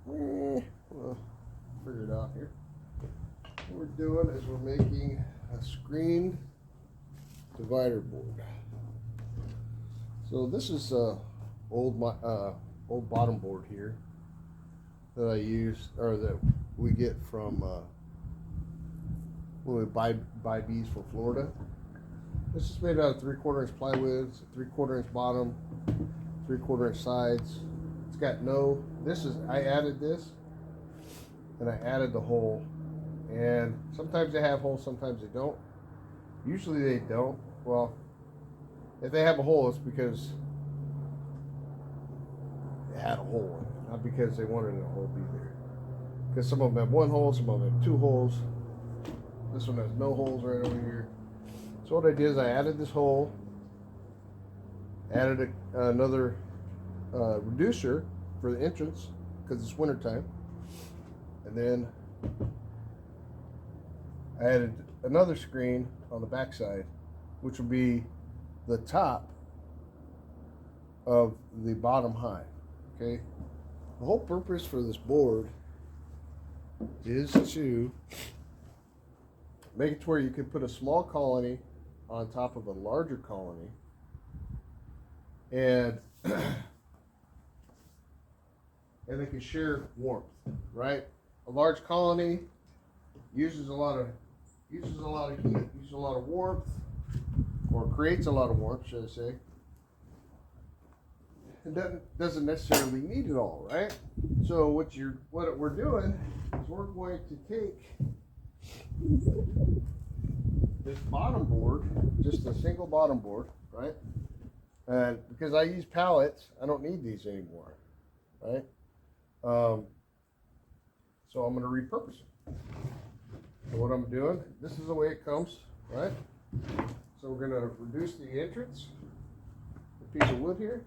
We'll figure it out here. What we're doing is we're making a screened divider board. So this is old bottom board here that I use, or that we get from when we buy bees from Florida. This is made out of 3/4 inch plywood. It's a 3/4 inch bottom, 3/4 inch sides. It's got I added this, and I added the hole. And sometimes they have holes, sometimes they don't. Usually they don't. Well, if they have a hole, it's because they had a hole in it, not because they wanted a hole to be there. Because some of them have one hole, some of them have two holes. This one has no holes right over here. So what I did is I added this hole, added another reducer for the entrance because it's winter time, and then I added another screen on the back side, which will be the top of the bottom hive. Okay, the whole purpose for this board is to make it to where you can put a small colony on top of a larger colony, and and they can share warmth, right? A large colony uses a lot of heat, uses a lot of warmth, or creates a lot of warmth, should I say. It doesn't necessarily need it all, right? So what we're doing is we're going to take this bottom board, just a single bottom board, right? And because I use pallets, I don't need these anymore, right? So I'm going to repurpose it. So what I'm doing, this is the way it comes, right? So we're going to reduce the entrance, a piece of wood here.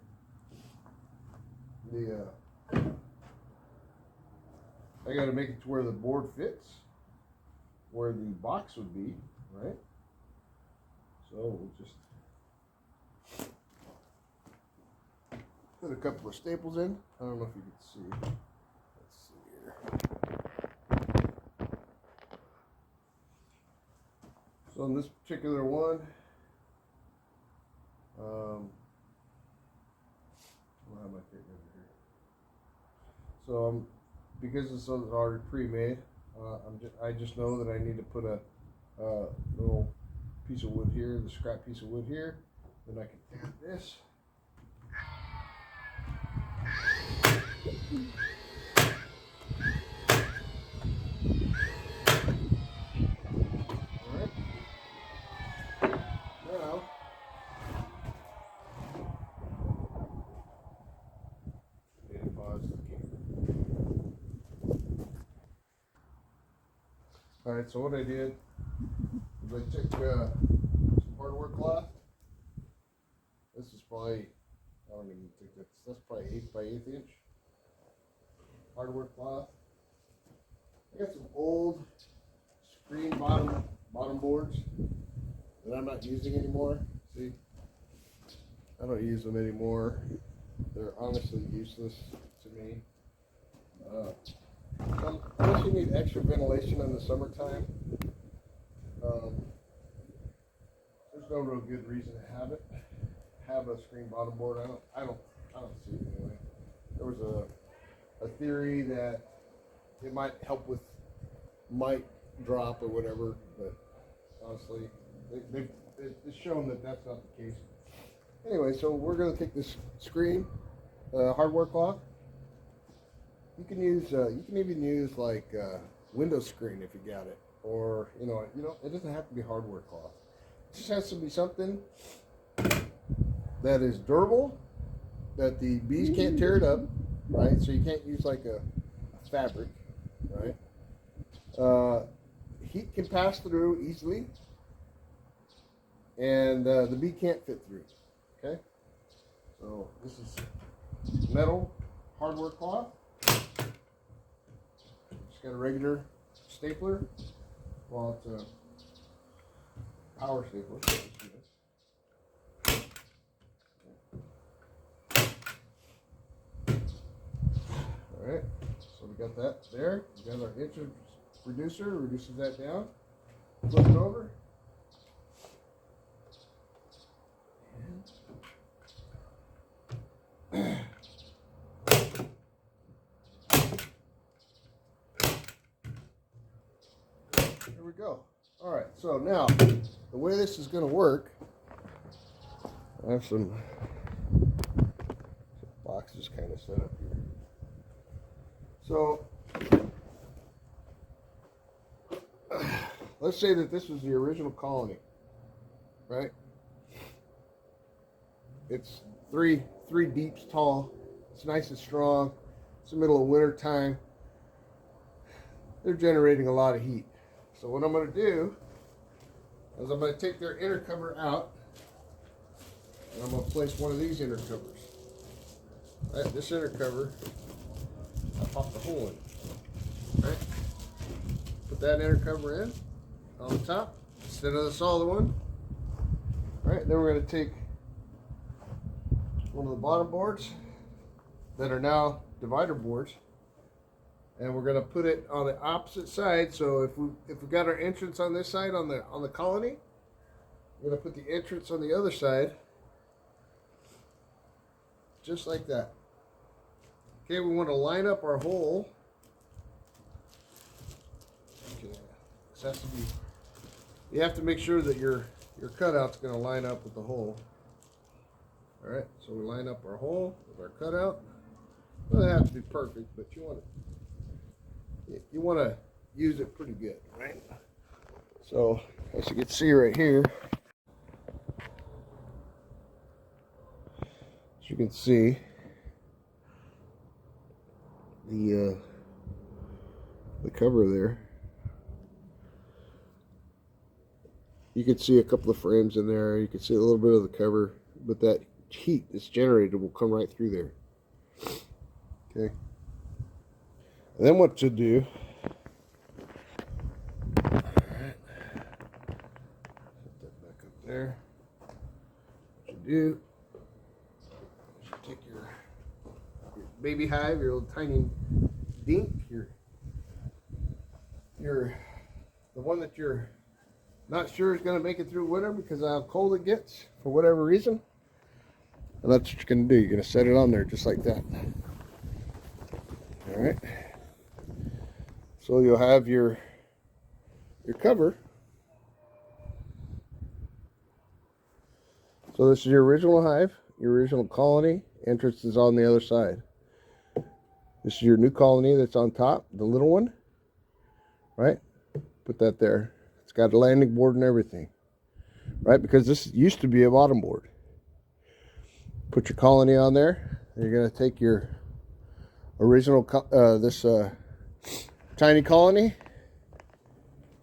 I got to make it to where the board fits, where the box would be, right? So we'll just put a couple of staples in. I don't know if you can see. Let's see here. So on this particular one, I have my tape over here. So because this is already pre-made, I just know that I need to put a little piece of wood here, the scrap piece of wood here. Then I can tap this. Alright. Now, need to pause the camera. Alright, so what I did is I took some hardware cloth. This is probably, I don't even think that's probably 8 by 8 inch hardware cloth. I got some old screen bottom boards that I'm not using anymore. See, I don't use them anymore. They're honestly useless to me. Unless you need extra ventilation in the summertime, there's no real good reason to have a screen bottom board. I don't see it anyway. There was a theory that it might help with mite drop or whatever, but honestly, it's shown that that's not the case. Anyway, so we're going to take this screen, hardware cloth. You can even use like window screen if you got it, or it doesn't have to be hardware cloth. It just has to be something that is durable, that the bees can't tear it up, right? So you can't use like a fabric, right? Heat can pass through easily, and the bee can't fit through. Okay, so this is metal hardware cloth. Just got a regular stapler. Well, it's a power stapler. All right, so we got that there. We got our inch reducer, reduces that down. Flip it over. There we go. All right, so now the way this is going to work, I have some boxes kind of set up here. So let's say that this was the original colony, right? It's three deeps tall. It's nice and strong. It's the middle of winter time. They're generating a lot of heat. So what I'm going to do is I'm going to take their inner cover out, and I'm going to place one of these inner covers. Right, this inner cover, I pop the hole in. Right, put that inner cover in on the top instead of the solid one. Right, then we're going to take one of the bottom boards that are now divider boards, and we're going to put it on the opposite side. So if we got our entrance on this side on the colony, we're going to put the entrance on the other side, just like that. Okay, we want to line up our hole. Okay, this has to be. You have to make sure that your cutout's going to line up with the hole. All right, so we line up our hole with our cutout. Well, it has to be perfect, but you want to use it pretty good, right? So as you can see right here, as you can see, the cover there. You can see a couple of frames in there. You can see a little bit of the cover, but that heat that's generated will come right through there. Okay. And then what to do? All right. Put that back up there. What you do? Is you take your baby hive, your little tiny dink, the one that you're not sure is going to make it through winter because of how cold it gets for whatever reason. And that's what you're going to do. You're going to set it on there just like that. All right. So you'll have your cover. So this is your original hive, your original colony. Entrance is on the other side. This is your new colony that's on top, the little one. Right? Put that there. It's got a landing board and everything. Right? Because this used to be a bottom board. Put your colony on there. You're going to take your original tiny colony.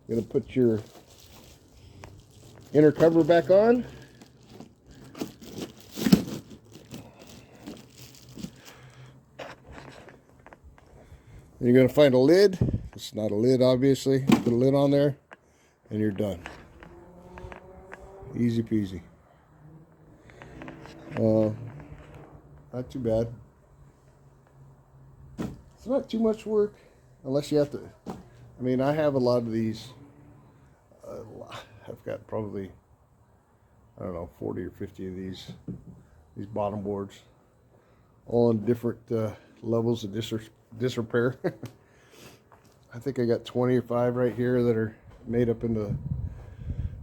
You're going to put your inner cover back on. And you're going to find a lid. It's not a lid, obviously. Put a lid on there, and you're done. Easy peasy. Not too bad. It's not too much work, unless you have to. I mean, I have a lot of these. I've got probably, I don't know, 40 or 50 of these bottom boards, all on different levels of disrepair. I think I got 25 right here that are made up into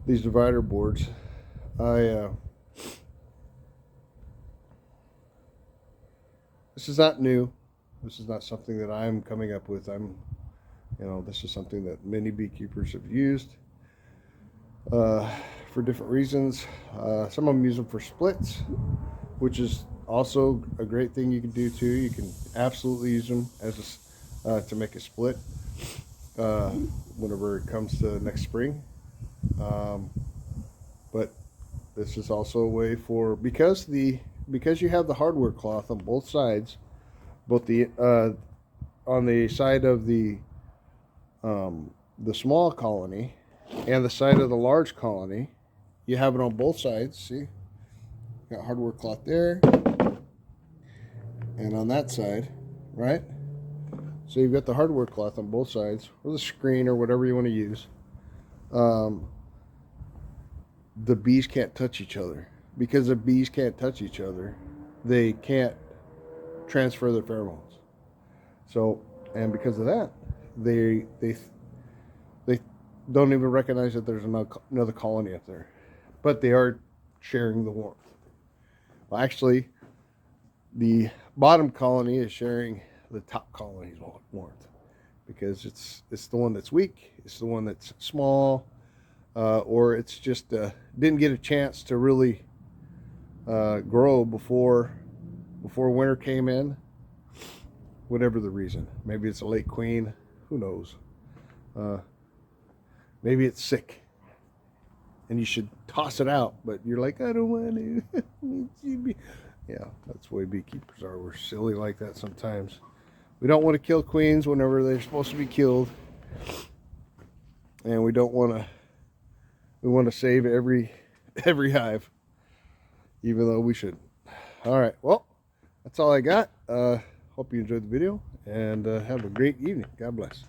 these divider boards. This is not new. This is not something that I'm coming up with. This is something that many beekeepers have used for different reasons. Some of them use them for splits, which is also a great thing you can do too. You can absolutely use them as to make a split whenever it comes to next spring. But this is also a way for, because you have the hardware cloth on both sides, both on the side of the small colony and the side of the large colony, you have it on both sides. See, got hardware cloth there and on that side, right? So you've got the hardware cloth on both sides, or the screen, or whatever you want to use. The bees can't touch each other. Because the bees can't touch each other, they can't transfer their pheromones. So, and because of that, they don't even recognize that there's another colony up there, but they are sharing the warmth. Well, actually, the bottom colony is sharing the top colony's warmth, because it's the one that's weak, it's the one that's small, or it's just didn't get a chance to really grow before winter came in. Whatever the reason, maybe it's a late queen, who knows. Maybe it's sick and you should toss it out, but you're like, I don't want to. Yeah, that's the way beekeepers are. We're silly like that sometimes. We don't want to kill queens whenever they're supposed to be killed, and we want to save every hive, even though we shouldn't. All right, well, that's all I got. Hope you enjoyed the video, and have a great evening. God bless.